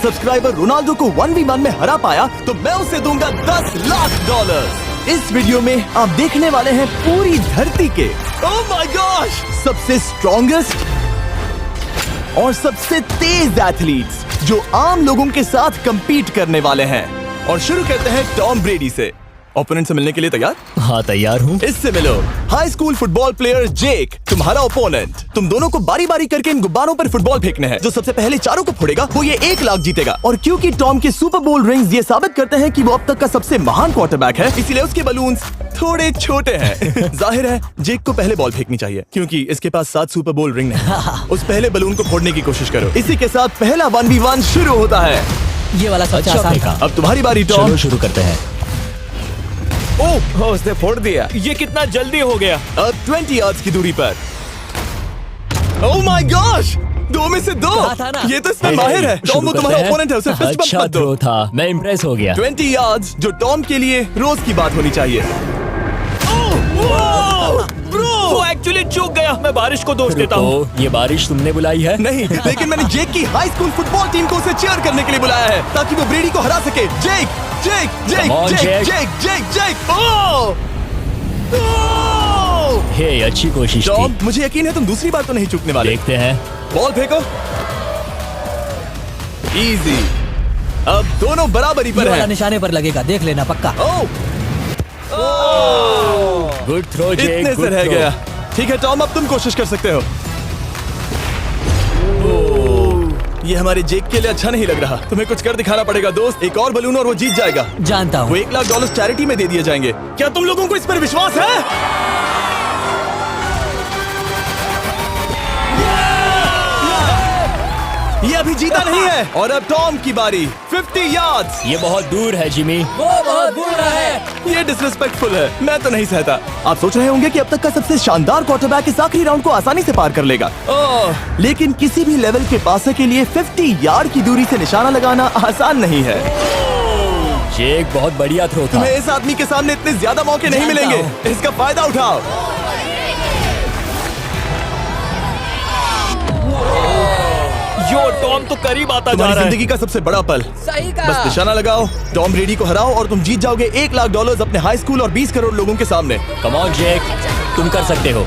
Subscriber Ronaldo को 1v1 में हरा पाया तो मैं उसे दूंगा $10 लाख। इस वीडियो में आप देखने वाले हैं पूरी धरती के ओह माय गॉश सबसे स्ट्रॉन्गेस्ट और सबसे तेज एथलीट्स जो आम लोगों के साथ compete करने वाले हैं। और शुरू करते हैं टॉम ब्रेडी से। ओपोनेंट से मिलने के लिए तैयार? हाँ तैयार हूँ। इससे मिलो। हाई स्कूल फुटबॉल प्लेयर जेक तुम्हारा ओपोनेंट। तुम दोनों को बारी बारी करके इन गुब्बारों पर फुटबॉल फेंकने हैं। जो सबसे पहले चारों को फोड़ेगा वो ये 1 लाख जीतेगा। और क्योंकि टॉम के सुपर बोल रिंग्स ये साबित करते हैं कि वो अब तक का सबसे महान क्वार्टरबैक है, इसीलिए उसके बलून्स थोड़े छोटे हैं। जाहिर है जेक को पहले बॉल फेंकनी चाहिए क्योंकि इसके पास 7 सुपर बोल रिंग है। उस पहले बलून को फोड़ने की कोशिश करो। इसी के साथ पहला 1v1 शुरू होता है। ये वाला सबसे आसान था। अब तुम्हारी बारी टॉम। चलो शुरू करते हैं। ओह उसने फोड़ दिया। ये कितना जल्दी हो गया। अब 20 यार्ड्स की दूरी पर। ओह माय गॉश 2 में से 2। कहा था ना। ये तो इसमें माहिर है। टॉम वो तुम्हारा ओपोनेंट है, उसे फिस्ट बम्प अच्छा मत दो। थ्रो था, मैं इम्प्रेस हो गया। 20 यार्ड्स जो टॉम के लिए रोज की बात होनी चाहिए। वो एक्चुअली चूक गया। मैं बारिश को दोष देता हूँ। ये बारिश तुमने बुलाई है? नहीं, लेकिन मैंने जेक की हाई स्कूल फुटबॉल टीम को उसे चीयर करने के लिए बुलाया है ताकि वो ब्रेडी को हरा सके। जेक जेक जेक Come on, जेक Jake. जेक जेक जेक ओह हे अच्छी कोशिश टॉम थी। मुझे यकीन है तुम दूसरी बार तो नहीं चूकने वाले। देखते हैं। बॉल फेंको। इजी। अब दोनों बराबरी ये पर वाला हैं। निशाने पर लगेगा, देख लेना पक्का। ओह गुड थ्रो जेक। इतने से रह गया। ठीक है टॉम अब तुम कोशिश कर सकते हो। ये हमारे जेक के लिए अच्छा नहीं लग रहा। तुम्हें कुछ कर दिखाना पड़ेगा दोस्त। एक और बलून और वो जीत जाएगा। जानता वो हूँ। $1 लाख चैरिटी में दे दिए जाएंगे। क्या तुम लोगों को इस पर विश्वास है? ये अभी जीता नहीं है। और अब टॉम की बारी। 50 यार्ड्स। ये बहुत दूर है जिमी। वो बहुत बुरा है। ये डिसरिस्पेक्टफुल है। मैं तो नहीं सहता। आप सोच रहे होंगे कि अब तक का सबसे शानदार क्वार्टरबैक इस आखिरी राउंड को आसानी से पार कर लेगा। लेकिन किसी भी लेवल के पासर के लिए 50 यार्ड की दूरी से निशाना लगाना आसान नहीं है। जेक बहुत बढ़िया थ्रो था। तुम्हें इस आदमी के सामने इतने ज्यादा मौके नहीं जानता मिलेंगे। इसका फायदा उठाओ। यो टॉम तो करीब आता जा तुम्हारी रहा है। जिंदगी का सबसे बड़ा पल। सही बस कहा। निशाना लगाओ, टॉम ब्रेडी को हराओ और तुम जीत जाओगे $1 लाख अपने हाई स्कूल और 20 करोड़ लोगों के सामने। कम ऑन जेक, तुम कर सकते हो।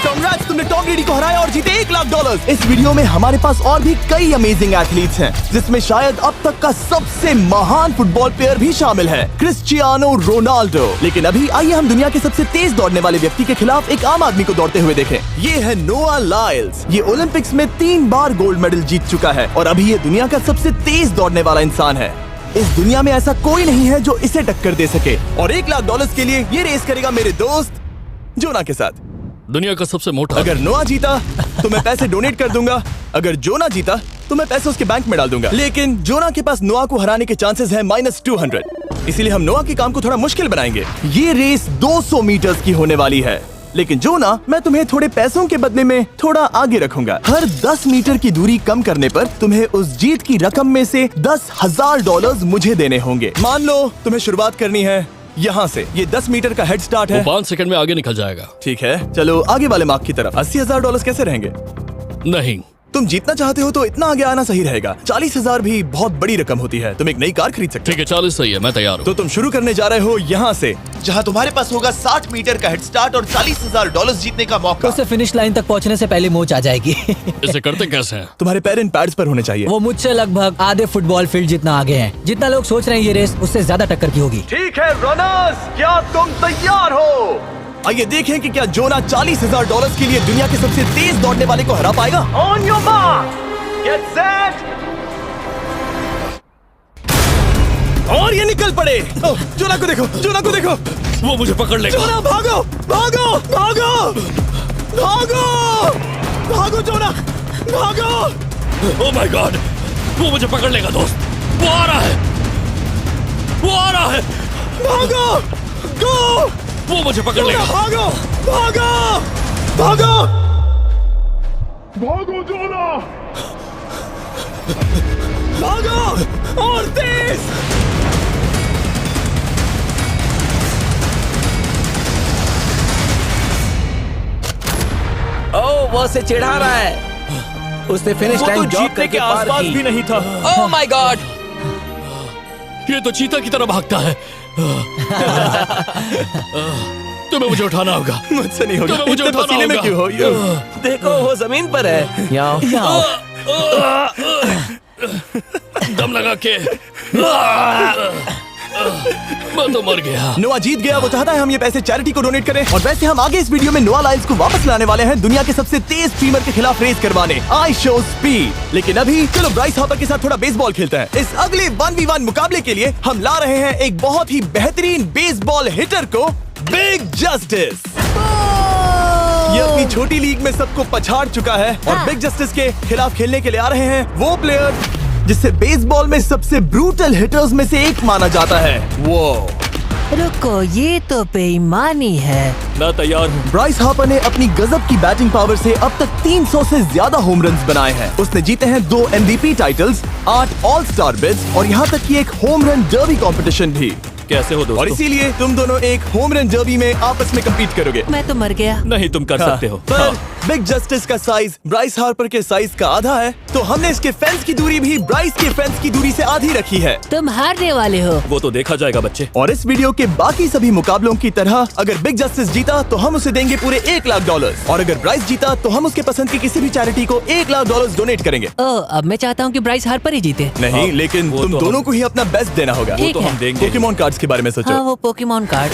Congrats, तुमने टॉम ब्रेडी को हराया और जीते $1 लाख। इस वीडियो में हमारे पास और भी कई अमेजिंग एथलीट्स हैं, जिसमें शायद अब तक का सबसे महान फुटबॉल प्लेयर भी शामिल है, क्रिस्टियानो रोनाल्डो। लेकिन अभी आइए हम दुनिया के सबसे तेज दौड़ने वाले व्यक्ति के खिलाफ एक आम आदमी को दौड़ते हुए देखें। ये है नोआ लाइल्स। ये ओलंपिक्स में 3 बार गोल्ड मेडल जीत चुका है और अभी ये दुनिया का सबसे तेज दौड़ने वाला इंसान है। इस दुनिया में ऐसा कोई नहीं है जो इसे टक्कर दे सके। और $1 लाख के लिए ये रेस करेगा मेरे दोस्त जोना के साथ। दुनिया का सबसे मोटा। अगर नोआ जीता तो मैं पैसे डोनेट कर दूंगा। अगर जोना जीता तो मैं पैसे उसके बैंक में डाल दूंगा। लेकिन जोना के पास नोआ को हराने के चांसेस हैं -200। इसीलिए हम नोआ के काम को थोड़ा मुश्किल बनाएंगे। ये रेस 200 मीटर्स की होने वाली है। लेकिन जोना, मैं तुम्हें थोड़े पैसों के बदले में थोड़ा आगे रखूंगा। हर 10 मीटर की दूरी कम करने पर तुम्हें उस जीत की रकम में से $10,000 मुझे देने होंगे। मान लो तुम्हें शुरुआत करनी है यहाँ से। ये 10 मीटर का हेड स्टार्ट है। 5 सेकंड में आगे निकल जाएगा। ठीक है, चलो आगे वाले मार्क की तरफ। $80,000 कैसे रहेंगे? नहीं, तुम जीतना चाहते हो तो इतना आगे आना सही रहेगा। 40,000 भी बहुत बड़ी रकम होती है। तुम एक नई कार खरीद सकते ठीक है 40 सही है, मैं तैयार हूँ। हो। तो तुम शुरू करने जा रहे हो यहाँ से, जहाँ तुम्हारे पास होगा 60 मीटर का हेड स्टार्ट और $40,000 जीतने का मौका। उसे फिनिश लाइन तक पहुँचने से पहले मोच आ जाएगी। इसे करते कैसे हैं? तुम्हारे पैर इन पैड्स पर होने चाहिए। वो मुझसे लगभग आधे फुटबॉल फील्ड जितना आगे हैं। जितना लोग सोच रहे हैं ये रेस उससे ज्यादा टक्कर की होगी। ठीक है रनर्स, क्या तुम तैयार हो? आइए देखें कि क्या जोना $40,000 के लिए दुनिया के सबसे तेज दौड़ने वाले को हरा पाएगा। On your mark, get set, और ये निकल पड़े। ओह, जोना को देखो, जोना को देखो। वो मुझे पकड़ लेगा। जोना भागो, भागो, भागो, भागो, भागो जोना, भागो। ओह माय गॉड, वो मुझे पकड़ लेगा दोस्त। वो आ रहा है, वो आ रहा है। भागो, गो, वो मुझे पकड़ लेगा। भागो, भागो, भागो, भागो जोना। भागो और तेज। वो उसे चिढ़ा रहा है। उसने फिनिश वो तो लाइन जॉब जीतने करके के पार आसपास की। भी नहीं था। Oh my God! ये तो चीता की तरह भागता है। तुम्हें मुझे उठाना होगा। मुझसे नहीं होगा। तुम्हें मुझे इतने उठाना पसीने में होगा। क्यों हो? देखो वो जमीन पर है। याओ। दम लगा के मैं तो मर गया। नोआ जीत गया। वो चाहता है हम ये पैसे चैरिटी को डोनेट करें। और वैसे हम आगे इस वीडियो में नोआ लाइल्स को वापस लाने वाले हैं दुनिया के सबसे तेज स्ट्रीमर के खिलाफ रेस करवाने, आई शो स्पीड। लेकिन अभी चलो ब्राइस हापर के साथ थोड़ा बेसबॉल खेलते हैं। इस अगले 1v1 मुकाबले के लिए हम ला रहे हैं एक बहुत ही बेहतरीन बेसबॉल हिटर को, बिग जस्टिस। ये अपनी छोटी लीग में सबको पछाड़ चुका है और बिग जस्टिस के खिलाफ खेलने के लिए आ रहे हैं वो प्लेयर जिसे बेसबॉल में सबसे ब्रूटल हिटर्स में से एक माना जाता है। वो रुको, ये तो बेईमानी है। मैं तैयार हूँ। ब्राइस हापर ने अपनी गजब की बैटिंग पावर से अब तक 300 से ज्यादा होम रन्स बनाए हैं। उसने जीते हैं 2 MVP titles, 8 all star bids और यहाँ तक कि एक होम रन डर्बी कंपटीशन भी। कैसे हो और दोस्तों? इसीलिए तुम दोनों एक होम रन डर्बी में आपस में कम्पीट करोगे। मैं तो मर गया। नहीं, तुम कर सकते हो। पर बिग जस्टिस का साइज ब्राइस हार्पर के साइज का आधा है, तो हमने इसके फेंस की दूरी भी ब्राइस के फेंस की दूरी से आधी रखी है। तुम हारने वाले हो। वो तो देखा जाएगा बच्चे। और इस वीडियो के बाकी सभी मुकाबलों की तरह अगर बिग जस्टिस जीता तो हम उसे देंगे पूरे $1 लाख और अगर ब्राइस जीता तो हम उसके पसंद की किसी भी चैरिटी को $1 लाख डोनेट करेंगे। अब मैं चाहता हूँ कि ब्राइस हार्पर ही जीते। नहीं, हाँ, लेकिन वो तुम तो हम- दोनों को ही अपना बेस्ट देना होगा। ठीक तो है। हम देंगे। पोकेमॉन कार्ड्स के बारे में सोचो। हाँ, वो पोकेमॉन कार्ड।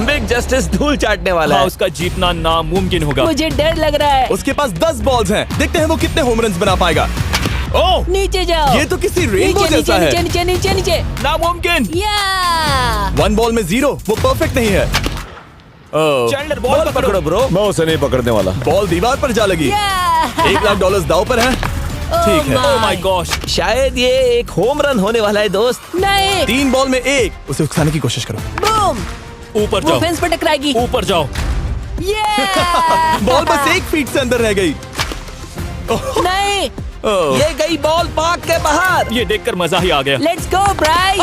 बिग जस्टिस धूल चाटने वाला हाँ, है। उसका जीतना नामुमकिन होगा। मुझे डर लग रहा है। उसके पास 10 बॉल्स हैं, देखते हैं वो कितने होम रन्स बना पाएगा। ओह, नीचे जाओ। ये तो किसी रेनबो नीचे जैसा नीचे है। नीचे नीचे नीचे। नामुमकिन। या 1 बॉल में 0, वो परफेक्ट नहीं है। चैंडलर बॉल पकड़ो। ब्रो। मैं उसे नहीं पकड़ने वाला। बॉल दीवार पर जा लगी। $1 लाख दाव पर है। ठीक है। Oh my gosh. शायद ये एक होम रन होने वाला है दोस्त। नहीं। 3 बॉल में 1, उसे उकसाने की कोशिश करो। बूम। ऊपर वो जाओ। फेंस पर टकराएगी। ऊपर जाओ। बॉल बस 1 फीट से अंदर रह गई। नहीं। ये गई बॉल पार्क के बाहर। ये देखकर मजा ही आ गया। Let's go Bryce.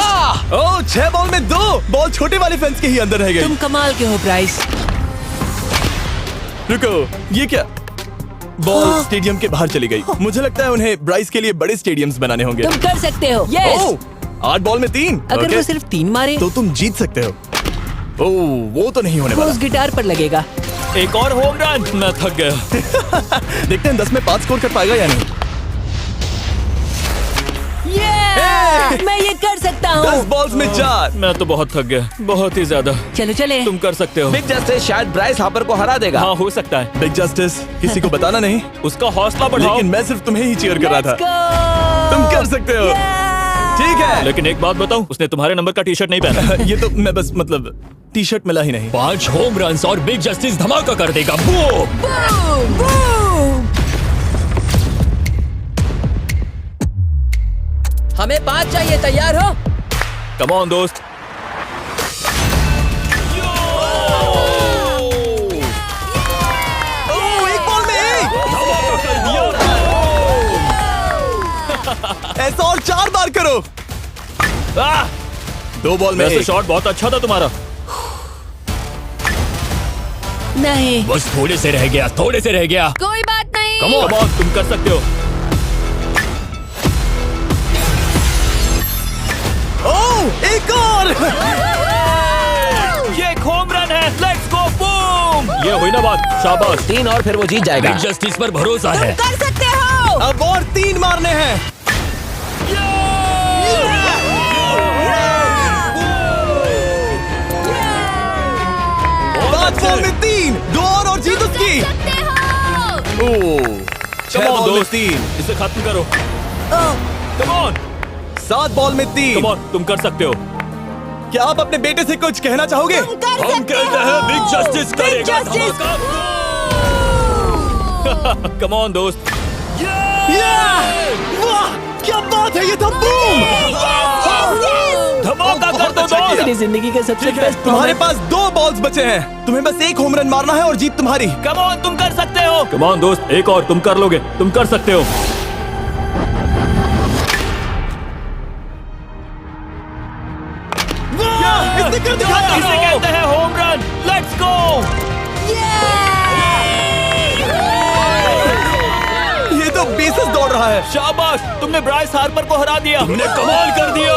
Oh, 6 ball में 2, बॉल छोटे वाले फेंस के ही अंदर रह गई। तुम कमाल के हो ब्राइस। रुको, ये क्या? बॉल स्टेडियम के बाहर चली गई। मुझे लगता है उन्हें ब्राइस के लिए बड़े स्टेडियम्स बनाने होंगे। तुम कर सकते हो। यस। ओह, 8 बॉल में 3। अगर ओके, वो सिर्फ 3 मारे तो तुम जीत सकते हो। ओह, वो तो नहीं होने वो वाला। उस गिटार पर लगेगा। एक और होम रन। मैं थक गया। देखते हैं 10 में 5 स्कोर कर पाएगा या नहीं। मैं ये कर सकता 10 हूँ। बॉल्स में 4। मैं तो बहुत थक गया, बहुत ही ज्यादा। चलो चले। तुम कर सकते हो। बिग जस्टिस शायद ब्राइस हापर को हरा देगा। हाँ, हो सकता है। बिग जस्टिस किसी को बताना नहीं, उसका हौसला बढ़ाओ। लेकिन मैं सिर्फ तुम्हें ही चीयर कर रहा था। Let's go! तुम कर सकते हो। ठीक है। लेकिन एक बात बताऊं, उसने तुम्हारे नंबर का टी शर्ट नहीं पहना। ये तो मैं बस मतलब टी शर्ट मिला ही नहीं। 5 होम रन्स और बिग जस्टिस धमाका कर देगा। बूम! Boom! Boom! हमें 5 चाहिए। तैयार हो? कम ऑन दोस्त। ओह, 1 बॉल में 1। ऐसा और 4 बार करो। 2 बॉल में वैसे 1। शॉट बहुत अच्छा था तुम्हारा। नहीं। बस थोड़े से रह गया, थोड़े से रह गया। कोई बात नहीं। कम ऑन, तुम कर सकते हो। ओह, एक और। ये एक होम रन है। Let's go, boom. ये हुई ना बात। शाबाश। 3 और फिर वो जीत जाएगा। बिग जस्टिस पर भरोसा है। कर सकते हो। अब और 3 मारने हैं। 5 बॉल में 3, 2 और जीत उसकी। ओह, 6 Come on, बॉल में दोस्त। 3, इसे खत्म करो। कम ऑन, 7 बॉल में 3। कम ऑन, तुम कर सकते हो। क्या आप अपने बेटे से कुछ कहना चाहोगे? हम कहते हैं बिग जस्टिस करेगा Justice। धमाका। कम ऑन दोस्त। वाह, क्या बात है, ये था बूम। धमाका कर दो अच्छा दोस्त। मेरी जिंदगी का सबसे ठीक है, बेस्ट तुम्हारे पास 2 बॉल्स बचे हैं, तुम्हें बस 1 होम रन मारना है और जीत तुम्हारी। कम ऑन, तुम कर सकते हो। कम ऑन दोस्त, एक और, तुम कर लोगे, तुम कर सकते हो। इसने कर दिखाया। इसे कहते हैं होम रन। Let's go. शाबाश, तुमने ब्राइस हार्पर को हरा दिया। तुमने कमाल कर दिया।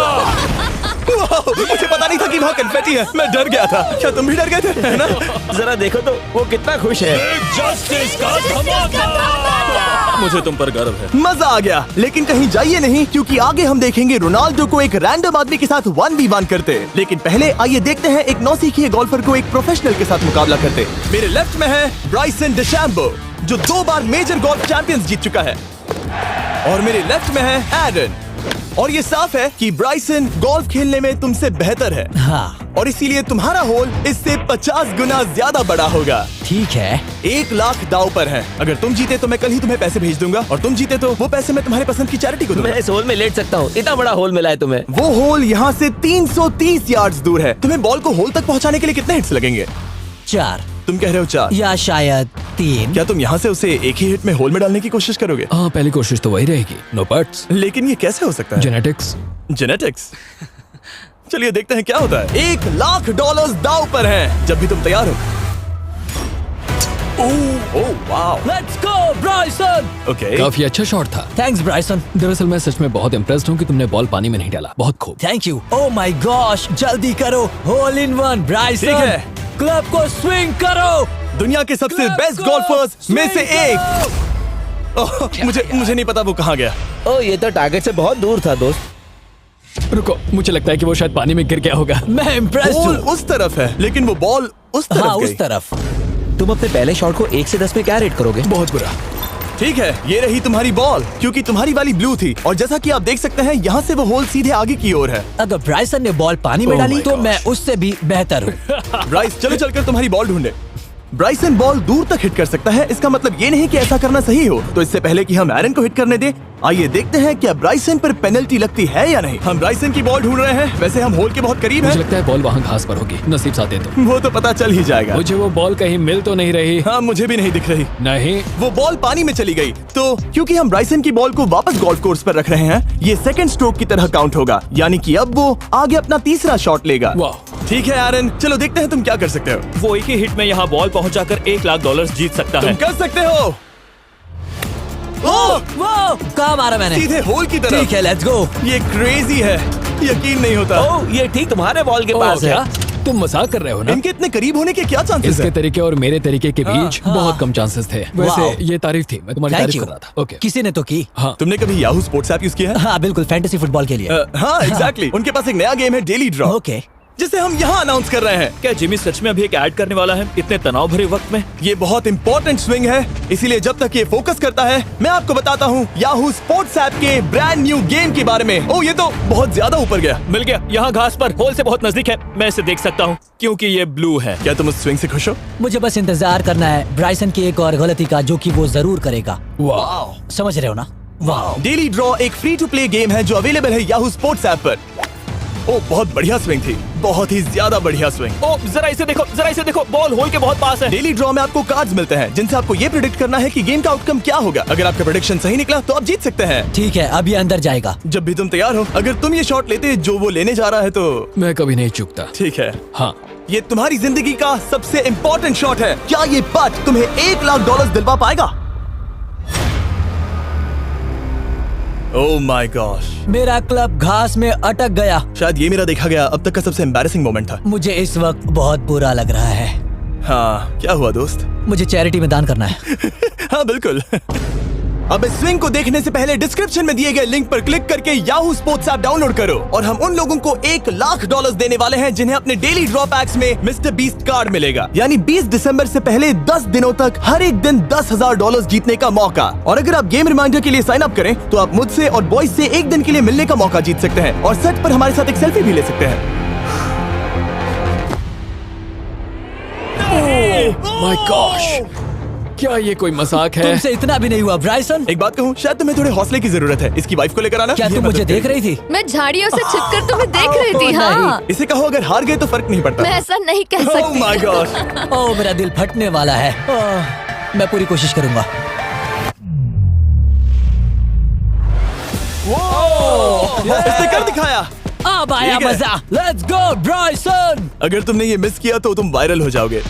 वाह, मुझे पता नहीं था कि वहाँ कन्फेटी है। मैं डर गया था। क्या तुम भी डर गए थे, है ना? जरा देखो तो वो कितना खुश है। जस्टिस का धमाका। मुझे तुम पर गर्व है। मजा आ गया। लेकिन कहीं जाइए नहीं, क्योंकि आगे हम देखेंगे रोनाल्डो को एक रैंडम आदमी के साथ 1v1 करते। लेकिन पहले आइए देखते हैं एक नौसिखिए गोल्फर को एक प्रोफेशनल के साथ मुकाबला करते। मेरे लेफ्ट में है ब्राइसन डेशैम्बो, जो 2 बार मेजर गोल्फ चैंपियंस जीत चुका है, और मेरे लेफ्ट में है एरन। और ये साफ है कि ब्राइसन गोल्फ खेलने में तुमसे बेहतर है, हाँ और इसीलिए तुम्हारा होल इससे 50 गुना ज्यादा बड़ा होगा। ठीक है। 1 लाख दाव पर है। अगर तुम जीते तो मैं कल ही तुम्हें पैसे भेज दूंगा, और तुम जीते तो वो पैसे मैं तुम्हारे पसंद की चैरिटी को दूंगा। मैं इस होल में लेट सकता हूँ, इतना बड़ा होल मिला है तुम्हें। वो होल यहाँ से 330 यार्ड्स दूर है। तुम्हें बॉल को होल तक पहुँचाने के लिए कितने हिट्स लगेंगे? 4 तुम कह रहे हो 4? या शायद 3। क्या तुम यहाँ से उसे एक ही हिट में होल में डालने की कोशिश करोगे? हाँ, पहली कोशिश तो वही रहेगी। No buts. लेकिन ये कैसे हो सकता है? जेनेटिक्स। जेनेटिक्स। चलिए देखते हैं क्या होता है। $1 लाख दाव पर है, जब भी तुम तैयार हो। Oh wow, let's go Bryson. Okay. काफी अच्छा शॉट था। Thanks Bryson. दरअसल मैं सच में बहुत इम्प्रेस्ड हूँ कि तुमने बॉल पानी में नहीं डाला। बहुत खूब। Thank you. Oh my gosh, जल्दी करो। होल इन 1 ब्राइसन। ठीक है। क्लब को स्विंग करो। दुनिया के सबसे क्लब बेस्ट को गोल्फर्स में से swing एक। करो। ओह, मुझे नहीं पता वो कहाँ गया। ओ, ये तो टारगेट से बहुत दूर था दोस्त। रुको, मुझे लगता है कि वो शायद पानी में गिर गया होगा। मैं इम्प्रेस्ड बॉल हूँ। उस तरफ है, लेकिन वो बॉल उस तरफ हाँ गई। उस तरफ। तुम अपने पहले शॉट को 1 से 10 में क्या रेट करोगे? बहुत बुरा। ठीक है, ये रही तुम्हारी बॉल, क्योंकि तुम्हारी वाली ब्लू थी, और जैसा कि आप देख सकते हैं यहाँ से वो होल सीधे आगे की ओर है। अगर ब्राइसन ने बॉल पानी में Oh डाली my तो gosh. मैं उससे भी बेहतर हूँ। ब्राइस, चलो चलकर तुम्हारी बॉल ढूंढे। ब्राइसन बॉल दूर तक हिट कर सकता है, इसका मतलब ये नहीं कि ऐसा करना सही हो। तो इससे पहले कि हम एरन को हिट करने दें, आइए देखते हैं क्या ब्राइसन पर पेनल्टी लगती है या नहीं। हम ब्राइसन की बॉल ढूंढ रहे हैं। वैसे हम होल के बहुत करीब मुझे हैं। लगता है बॉल वहाँ घास पर होगी। नसीब साथ दे तो। वो तो पता चल ही जाएगा। मुझे वो बॉल कहीं मिल तो नहीं रही। हाँ, मुझे भी नहीं दिख रही। नहीं। वो बॉल पानी में चली गई। तो क्योंकि हम ब्राइसन की बॉल को वापस गोल्फ कोर्स पर रख रहे हैं, ये सेकंड स्ट्रोक की तरह काउंट होगा, यानी कि अब वो आगे अपना तीसरा शॉट लेगा। वाह। ठीक है एरन, चलो देखते हैं तुम क्या कर सकते हो। वो एक ही हिट में यहाँ बॉल पहुँचाकर $1 लाख जीत सकता तुम है। कर सकते हो। ओह, वो कहाँ मारा मैंने? सीधे होल की तरफ। ठीक है, लेट्स गो। ये क्रेजी है, यकीन नहीं होता। ओ, ये ठीक तुम्हारे बॉल के ओह, पास है। क्या? तुम मजाक कर रहे हो ना? इनके इतने करीब होने के क्या चांसेस इसके हैं? तरीके और मेरे तरीके के बीच हाँ। बहुत कम चांसेस थे। वाह। वैसे ये तारीफ थी, मैं तुम्हारी थैंक तारीफ यू। कर रहा था। ओके। किसी ने तो की। हाँ। तुमने कभी याहू स्पोर्ट्स ऐप यूज किया है? हाँ बिल्कुल, फैंटेसी फुटबॉल के लिए। हाँ एग्जैक्टली। उनके पास एक नया गेम है, डेली ड्रॉ, ओके। जिसे हम यहाँ अनाउंस कर रहे हैं। क्या जिमी सच में अभी एक ऐड करने वाला है इतने तनाव भरे वक्त में? ये बहुत इंपॉर्टेंट स्विंग है, इसीलिए जब तक ये फोकस करता है, मैं आपको बताता हूँ याहू स्पोर्ट्स ऐप के ब्रांड न्यू गेम के बारे में। ओह, ये तो बहुत ज्यादा ऊपर गया। मिल गया, यहाँ घास पर होल से बहुत नजदीक है। मैं इसे देख सकता हूँ क्योंकि ये ब्लू है। क्या तुम उस स्विंग से खुश हो? मुझे बस इंतजार करना है ब्राइसन की एक और गलती का, जो कि वो जरूर करेगा। वाह। समझ रहे हो ना? वाह। डेली ड्रॉ एक फ्री टू प्ले गेम है जो अवेलेबल है याहू स्पोर्ट्स ऐप पर। ओह, बहुत बढ़िया स्विंग थी, बहुत ही ज्यादा बढ़िया स्विंग। ओ, जरा इसे देखो, बॉल होल के बहुत पास है। डेली ड्रॉ में आपको कार्ड्स मिलते हैं, जिनसे आपको ये प्रेडिक्ट करना है कि गेम का आउटकम क्या होगा। अगर आपका प्रेडिक्शन सही निकला तो आप जीत सकते हैं। ठीक है, अब ये अंदर जाएगा। जब भी तुम तैयार हो, अगर तुम ये शॉट लेते जो वो लेने जा रहा है तो मैं कभी नहीं चूकता। ठीक है। हाँ। ये तुम्हारी जिंदगी का सबसे इम्पोर्टेंट शॉट है। क्या ये पट तुम्हें $1 लाख दिलवा पाएगा? ओह माय गॉश, मेरा क्लब घास में अटक गया। शायद ये मेरा देखा गया अब तक का सबसे एम्बैरेसिंग मोमेंट था। मुझे इस वक्त बहुत बुरा लग रहा है। हाँ, क्या हुआ दोस्त? मुझे चैरिटी में दान करना है। हाँ बिल्कुल। अब इस स्विंग को देखने से पहले डिस्क्रिप्शन में दिए गए लिंक पर क्लिक करके याहू स्पोर्ट्स ऐप डाउनलोड करो, और हम उन लोगों को $1 लाख देने वाले हैं जिन्हें अपने डेली ड्रॉ पैक्स में मिस्टर बीस्ट कार्ड मिलेगा। यानी 20 दिसंबर से पहले 10 दिनों तक हर एक दिन $10,000 जीतने का मौका। और अगर आप गेम रिमाइंडर के लिए साइन अप करें तो आप मुझसे और बॉयज से एक दिन के लिए मिलने का मौका जीत सकते हैं, और सेट पर हमारे साथ एक सेल्फी भी ले सकते हैं। माय गॉश, क्या ये कोई मजाक है? तुमसे इतना भी नहीं हुआ ब्राइसन। एक बात कहूँ, शायद तुम्हें थोड़े हौसले की जरूरत है। इसकी वाइफ को लेकर आना। क्या ये तुम मदद मुझे देख करेगी। रही थी? मैं झाड़ियों से छिपकर तुम्हें देख रही थी। नहीं। हाँ, इसे कहो अगर हार गए तो फर्क नहीं पड़ता। मैं ऐसा नहीं कह ओह सकती। My gosh. ओह, मेरा दिल फटने वाला है। मैं पूरी कोशिश करूंगा। इसने कर दिखाया। अब आया ठीक है। मजा। Let's go Bryson. अगर तुमने ये मिस किया तो तुम वायरल हो जाओगे।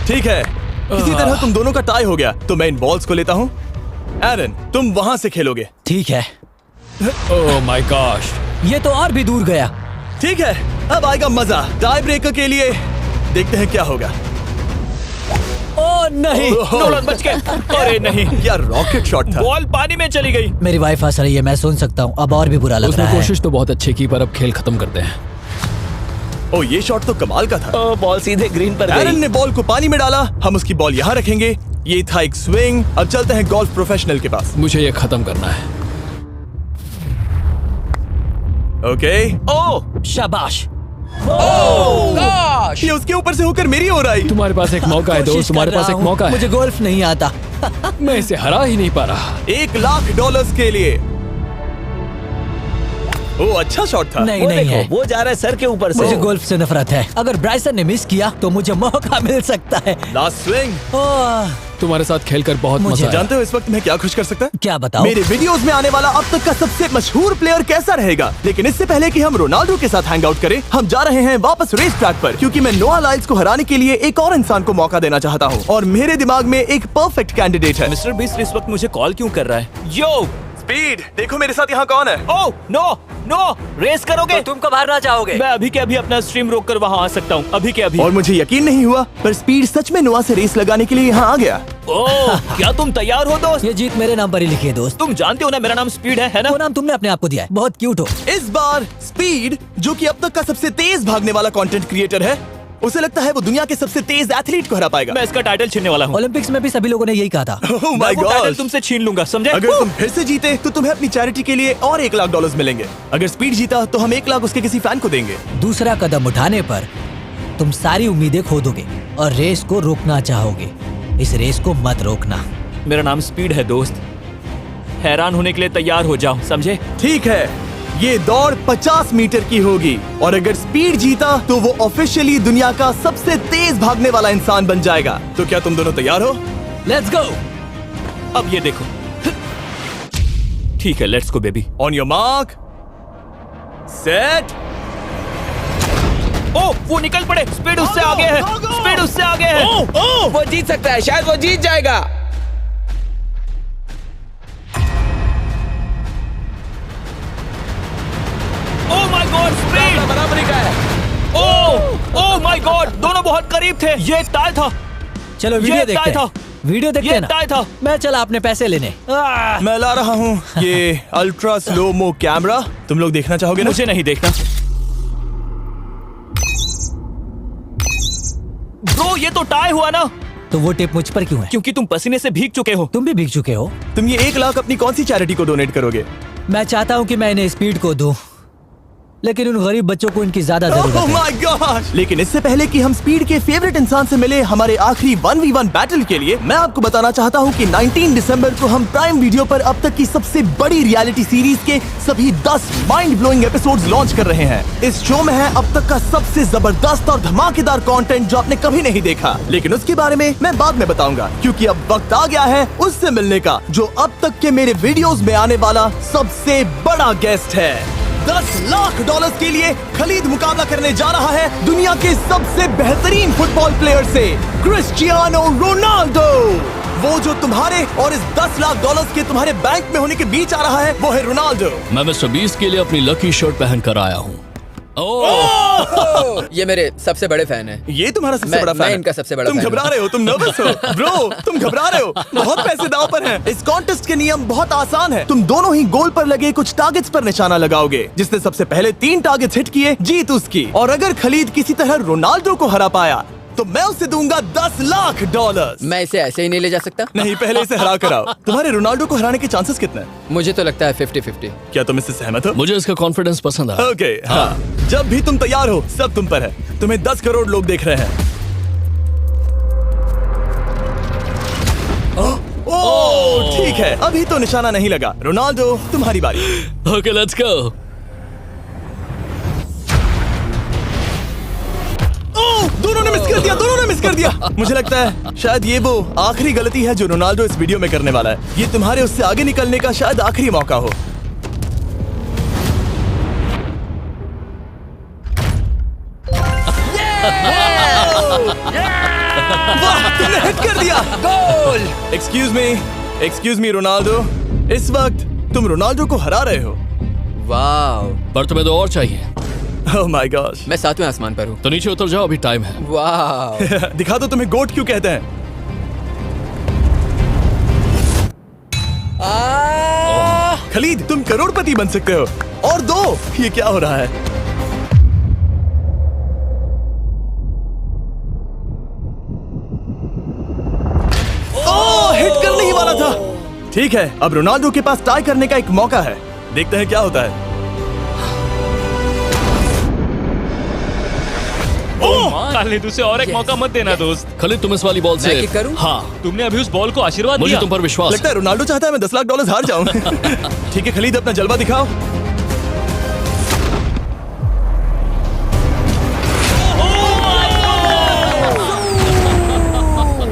ठीक है, इसी तरह तुम दोनों का टाई हो गया, तो मैं इन बॉल्स को लेता हूँ एरन, तुम वहां से खेलोगे। ठीक है, ओह माय गॉश। ये तो और भी दूर गया। ठीक है, अब आएगा मजा। टाई ब्रेकर के लिए देखते हैं क्या होगा। ओ नहीं, नोलन बच गए। अरे नहीं, क्या रॉकेट शॉट था। बॉल पानी में चली गई। मेरी वाइफ हंस रही है, मैं सुन सकता हूँ। अब और भी बुरा लग उसने रहा है। कोशिश तो बहुत अच्छी की, पर अब खेल खत्म करते हैं। ओ, ये शॉट तो कमाल का था। ओ, बॉल सीधे ग्रीन पर एरन गई। ने बॉल को पानी में डाला, हम उसकी बॉल यहाँ रखेंगे। ये था एक स्विंग। अब चलते हैं गोल्फ प्रोफेशनल के पास। मुझे ये खत्म करना है। ओके। ओ शाबाश। ये उसके ऊपर से होकर मेरी ओर आई। तुम्हारे पास एक मौका है दोस्त, कोशिश तुम्हारे कर पास रहा एक हूँ। मौका है। मुझे गोल्फ नहीं आता। मैं इसे हरा ही नहीं पा रहा। $1,00,000 के लिए। ओ, अच्छा शॉट था। नहीं वो नहीं है, देखो, वो जा रहा है सर के ऊपर मुझे से। गोल्फ से नफरत है। अगर ब्राइसन ने मिस किया तो मुझे मौका मिल सकता है। Last swing. ओह, तुम्हारे साथ खेलकर बहुत मुझे मजा आया। जानते हो इस वक्त मैं क्या खुश कर सकता है? क्या बताओ? मेरे वीडियोस में आने वाला अब तक का सबसे मशहूर प्लेयर कैसा रहेगा। लेकिन इससे पहले कि हम रोनाल्डो के साथ हैंग आउट करें, हम जा रहे हैं वापस रेस ट्रैक पर, क्योंकि मैं नोआ लाइल्स को हराने के लिए एक और इंसान को मौका देना चाहता हूँ। और मेरे दिमाग में एक परफेक्ट कैंडिडेट है। मिस्टर बीस्ट इस वक्त मुझे कॉल क्यों कर रहा है? यो, स्पीड, देखो मेरे साथ यहाँ कौन है। ओ नो नो, रेस करोगे? तुम कब हारना चाहोगे? मैं अभी के अभी अपना स्ट्रीम रोक कर वहाँ आ सकता हूँ, अभी के अभी। और मुझे यकीन नहीं हुआ, पर स्पीड सच में नोआ से रेस लगाने के लिए यहाँ आ गया। ओह, क्या तुम तैयार हो दोस्त? ये जीत मेरे नाम पर ही लिखी है दोस्त। तुम जानते हो ना मेरा नाम स्पीड है ना? वो नाम तुमने अपने आप को दिया है। बहुत क्यूट हो। इस बार स्पीड, जो कि अब तक का सबसे तेज भागने वाला कंटेंट क्रिएटर है, उसे लगता है वो दुनिया के सबसे तेज एथलीट को हरा पाएगा। मैं इसका टाइटल छीनने वाला हूँ। ओलंपिक्स में भी सभी लोगों ने यही कहा था। Oh मैं my वो टाइटल God! तुमसे छीन लूंगा, समझे? अगर तुम फिर से जीते तो तुम्हें अपनी चैरिटी के लिए और $1,00,000 मिलेंगे। अगर स्पीड जीता तो हम 1 लाख उसके किसी फैन को देंगे। दूसरा कदम उठाने पर तुम सारी उम्मीदें खो दोगे और रेस को रोकना चाहोगे। इस रेस को मत रोकना। मेरा नाम स्पीड है दोस्त, हैरान होने के लिए तैयार हो जाओ, समझे? ठीक है, ये दौड़ 50 मीटर की होगी और अगर स्पीड जीता तो वो ऑफिशियली दुनिया का सबसे तेज भागने वाला इंसान बन जाएगा। तो क्या तुम दोनों तैयार हो? Let's go. अब ये देखो। ठीक है, let's go baby. On your mark, set. Oh, वो निकल पड़े। स्पीड उससे आगे है, स्पीड उससे आगे है। वो जीत सकता है, शायद वो जीत जाएगा। ओह माय गॉड, स्पीड बराबरी का है। ओह माय गॉड, दोनों बहुत करीब थे। ये टाई था। चलो ये वीडियो देखते टाई हैं। था। वीडियो देखते ये हैं ना। टाई था। मैं चला अपने पैसे लेने। मैं ला रहा हूँ ये अल्ट्रा स्लो मो कैमरा। तुम लोग देखना चाहोगे ना? मुझे नहीं देखना। ब्रो, ये तो टाई हुआ ना? तो वो टिप मुझ पर क्यों है? क्योंकि तुम पसीने से भीग चुके हो। तुम भी भीग चुके हो। तुम ये 1 लाख अपनी कौन सी चैरिटी को डोनेट करोगे? मैं चाहता हूँ कि मैं इन्हें स्पीड को दूं, लेकिन उन गरीब बच्चों को इनकी ज्यादा जरूरत Oh है। my gosh! लेकिन इससे पहले कि हम स्पीड के फेवरेट इंसान से मिले हमारे आखिरी 1v1 बैटल के लिए, मैं आपको बताना चाहता हूँ कि 19 दिसंबर को हम प्राइम वीडियो पर अब तक की सबसे बड़ी रियलिटी सीरीज के सभी 10 माइंड ब्लोइंग एपिसोड्स लॉन्च कर रहे हैं। इस शो में है अब तक का सबसे जबरदस्त और धमाकेदार कंटेंट जो आपने कभी नहीं देखा, लेकिन उसके बारे में मैं बाद में बताऊंगा, क्योंकि अब वक्त आ गया है उससे मिलने का जो अब तक के मेरे वीडियोस में आने वाला सबसे बड़ा गेस्ट है। $10,00,000 के लिए खलीद मुकाबला करने जा रहा है दुनिया के सबसे बेहतरीन फुटबॉल प्लेयर से, क्रिस्टियानो रोनाल्डो। वो जो तुम्हारे और इस $10,00,000 के तुम्हारे बैंक में होने के बीच आ रहा है, वो है रोनाल्डो। मैं मिस्टर बीस्ट के लिए अपनी लकी शर्ट पहन कर आया हूँ। ये मेरे सबसे बड़े फैन है। ये तुम्हारा सबसे मैं- बड़ा फैन मैं है। इनका सबसे बड़ा तुम फैन घबरा हूं। रहे हो, तुम नर्वस हो ब्रो, तुम घबरा रहे हो। बहुत पैसे दांव पर हैं। इस कॉन्टेस्ट के नियम बहुत आसान है। तुम दोनों ही गोल पर लगे कुछ टारगेट्स पर निशाना लगाओगे। जिसने सबसे पहले 3 टारगेट्स हिट किए जीत उसकी। और अगर खलीद किसी तरह रोनाल्डो को हरा पाया तो मैं उसे दूंगा $10,00,000। मैं इसे ऐसे ही नहीं ले जा सकता। नहीं, पहले इसे हरा कर आओ। तुम्हारे रोनाल्डो को हराने के चांसेस कितने हैं? मुझे तो लगता है 50-50। क्या तुम इससे सहमत हो? मुझे इसका कॉन्फिडेंस पसंद आया। ओके, हाँ। जब भी तुम तैयार हो सब तुम पर है। तुम्हें 10 करोड़ लोग देख रहे हैं। ओह, ठीक है, अभी तो निशाना नहीं लगा। रोनाल्डो, तुम्हारी बारी। Okay, let's go. ओह, दोनों ने मिस कर दिया, दोनों ने मिस कर दिया। मुझे लगता है शायद ये वो आखिरी गलती है जो रोनाल्डो इस वीडियो में करने वाला है। ये तुम्हारे उससे आगे निकलने का शायद आखिरी मौका हो। वाह, तुमने हिट कर दिया। Goal. Excuse me, excuse me Ronaldo, इस वक्त तुम रोनाल्डो को हरा रहे हो। वाह, पर तुम्हें तो और चाहिए। Oh my God. मैं 7वें आसमान पर हूँ। तो नीचे उतर जाओ, अभी टाइम है। वाह, दिखा दो तुम्हें गोट क्यों कहते हैं। खलीद, तुम करोड़पति बन सकते हो। और दो, ये क्या हो रहा है? ओह, हिट करने ही वाला था। ठीक है, अब रोनाल्डो के पास टाई करने का एक मौका है। देखते हैं क्या होता है। खालिद, उसे और एक मौका मत देना दोस्त। खलीद, तुम इस वाली बॉल से मैं किक करूं? हाँ, तुमने अभी उस बॉल को आशीर्वाद मुझे दिया। तुम पर विश्वास लगता है रोनाल्डो चाहता है मैं $10 लाख हार जाऊं। ठीक है खलीद, अपना जलवा दिखाओ।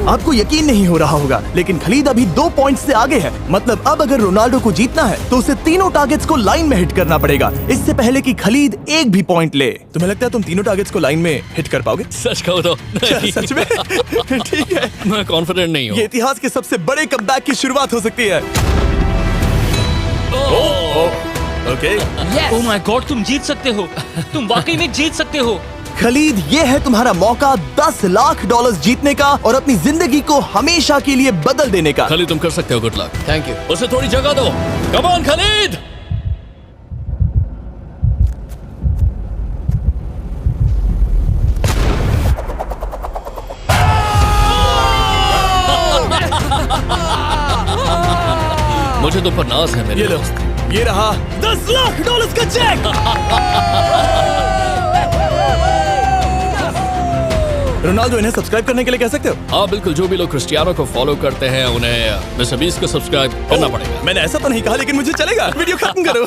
आपको यकीन नहीं हो रहा होगा, लेकिन खलीद अभी 2 पॉइंट से आगे है। मतलब अब अगर रोनाल्डो को जीतना है तो उसे तीनों टारगेट्स को लाइन में हिट करना पड़ेगा, इससे पहले कि खलीद एक भी पॉइंट ले। तुम्हें लगता है तुम तीनों टारगेट्स को लाइन में हिट कर पाओगे? सच कहो तो नहीं। सच में? ठीक है, मैं कॉन्फिडेंट नहीं हूँ। ये इतिहास के सबसे बड़े कमबैक की शुरुआत हो सकती है। ओके, ओह माय गॉड, तुम जीत सकते हो। तुम वाकई में जीत सकते हो। खलीद, ये है तुम्हारा मौका $10 लाख जीतने का और अपनी जिंदगी को हमेशा के लिए बदल देने का। खलीद, तुम कर सकते हो। Good luck. Thank you. उसे थोड़ी जगह दो। Come on Khalid. मुझे तुम पर नाज है मेरे ये लो, दोस्त। ये रहा $10 लाख का चेक। रोनाल्डो, इन्हें सब्सक्राइब करने के लिए कह सकते हो? हाँ बिल्कुल, जो भी लोग क्रिस्टियानो को फॉलो करते हैं उन्हें मिस्टर बीस्ट को सब्सक्राइब करना पड़ेगा। मैंने ऐसा तो नहीं कहा, लेकिन मुझे चलेगा। वीडियो खत्म करो।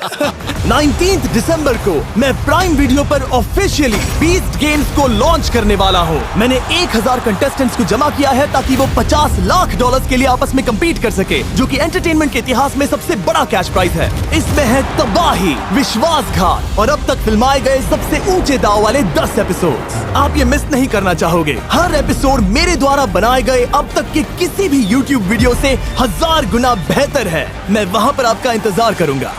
19 दिसंबर को मैं प्राइम वीडियो पर ऑफिशियली बीस्ट गेम्स को लॉन्च करने वाला हूँ। मैंने 1000 कंटेस्टेंट्स को जमा किया है ताकि वो $50 लाख के लिए आपस में कम्पीट कर सके, जो कि एंटरटेनमेंट के इतिहास में सबसे बड़ा कैश प्राइज है। इसमें है तबाही, विश्वासघात और अब तक फिल्माए गए सबसे ऊंचे दाव वाले 10 एपिसोड्स। आप ये मिस नहीं करना चाहोगे। हर एपिसोड मेरे द्वारा बनाए गए अब तक के किसी भी YouTube वीडियो से 1000 गुना बेहतर है। मैं वहाँ पर आपका इंतजार करूंगा।